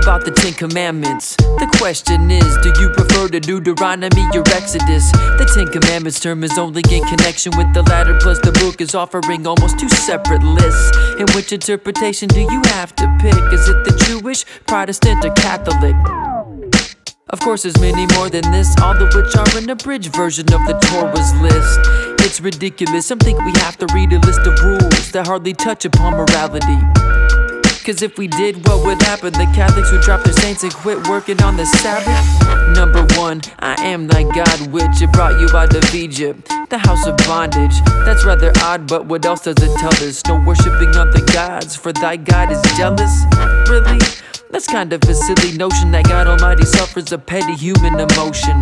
about the 10 Commandments. The question is, do you prefer to Deuteronomy or Exodus? The 10 Commandments term is only in connection with the latter, plus the book is offering almost two separate lists. In which interpretation do you have to pick? Is it the Jewish, Protestant, or Catholic? Of course there's many more than this, all of which are an abridged version of the Torah's list. It's ridiculous, some think we have to read a list of rules that hardly touch upon morality. Cause if we did, what would happen? The Catholics would drop their saints and quit working on the Sabbath. Number 1, I am thy God which brought you out of Egypt, the house of bondage. That's rather odd, but what else does it tell us? No worshipping other gods, for thy God is jealous? Really? That's kind of a silly notion that God Almighty suffers a petty human emotion.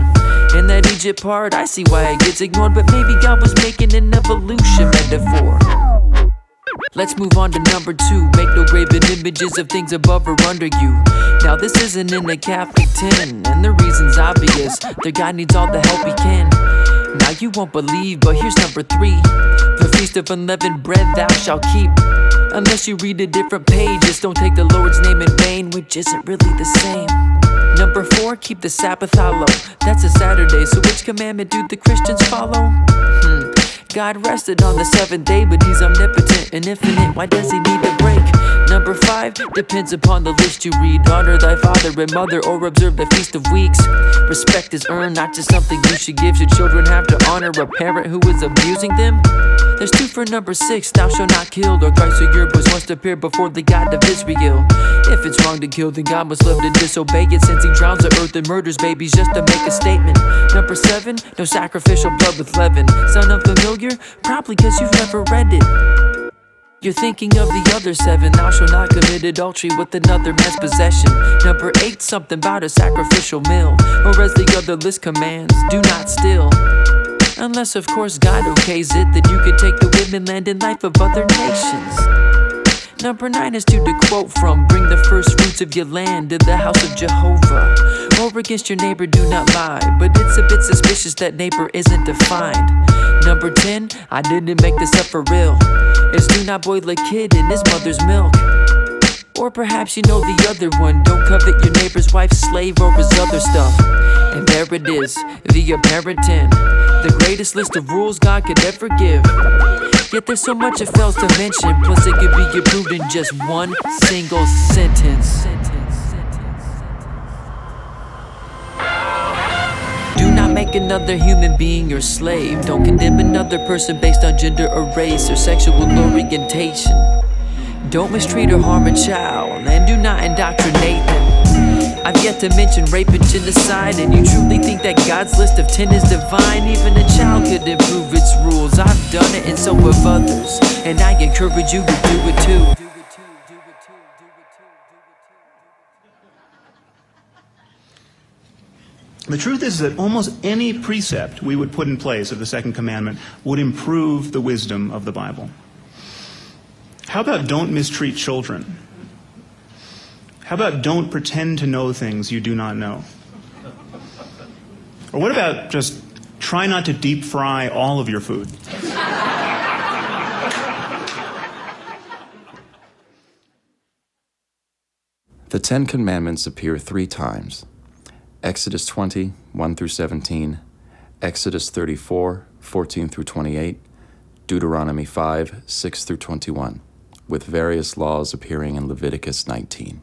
In that Egypt part, I see why it gets ignored, but maybe God was making an evolution metaphor. Let's move on to number 2. Make no graven images of things above or under you. Now this isn't in the Catholic 10, and the reason's obvious. Their God needs all the help he can. Now you won't believe, but here's number 3. The feast of unleavened bread thou shalt keep, unless you read a different page. Just don't take the Lord's name in vain, which isn't really the same. Number 4, keep the Sabbath hollow. That's a Saturday, so which commandment do the Christians follow? God rested on the 7th day, but he's omnipotent and infinite. Why does he need a break? Number 5, depends upon the list you read. Honor thy father and mother, or observe the Feast of Weeks. Respect is earned, not just something you should give. Should children have to honor a parent who is abusing them? There's 2 for number 6, thou shalt not kill, or Christ or your boys must appear before the God of Israel. If it's wrong to kill, then God must love to disobey it, since he drowns the earth and murders babies just to make a statement. Number 7, no sacrificial blood with leaven. Sound unfamiliar? Probably cause you've never read it. You're thinking of the other 7. Thou shalt not commit adultery with another man's possession. Number 8, something about a sacrificial meal, or as the other list commands, do not steal. Unless of course God okays it, then you can take the women, land, and life of other nations. Number 9 is to quote from, bring the first fruits of your land to the house of Jehovah. Or against your neighbor do not lie, but it's a bit suspicious that neighbor isn't defined. Number 10, I didn't make this up for real, is do not boil a kid in his mother's milk. Or perhaps you know the other one, don't covet your neighbor's wife's slave or his other stuff. And there it is, the apparent 10, the greatest list of rules God could ever give. Yet there's so much it fails to mention, plus it could be approved in just one single sentence. Do not make another human being your slave. Don't condemn another person based on gender or race or sexual orientation. Don't mistreat or harm a child, and do not indoctrinate them. I've yet to mention rape and genocide, and you truly think that God's list of 10 is divine? Even a child could improve its rules. I've done it and so have others, and I encourage you to do it too. The truth is that almost any precept we would put in place of the second commandment would improve the wisdom of the Bible. How about don't mistreat children? How about don't pretend to know things you do not know? Or what about just try not to deep fry all of your food? The 10 Commandments appear 3 times. Exodus 20, 1 through 17, Exodus 34, 14 through 28, Deuteronomy 5, 6 through 21, with various laws appearing in Leviticus 19.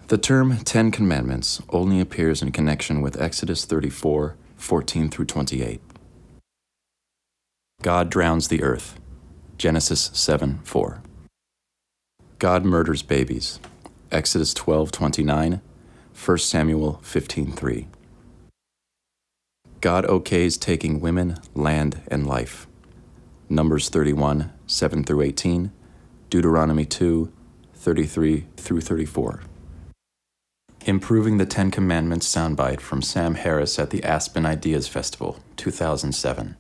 The term 10 Commandments only appears in connection with Exodus 34, 14 through 28. God drowns the earth, Genesis 7, 4. God murders babies, Exodus 12, 29, 1 Samuel 15:3. God okays taking women, land, and life. Numbers 31, 7 through 18, Deuteronomy 2, 33 through 34. Improving the 10 Commandments soundbite from Sam Harris at the Aspen Ideas Festival, 2007.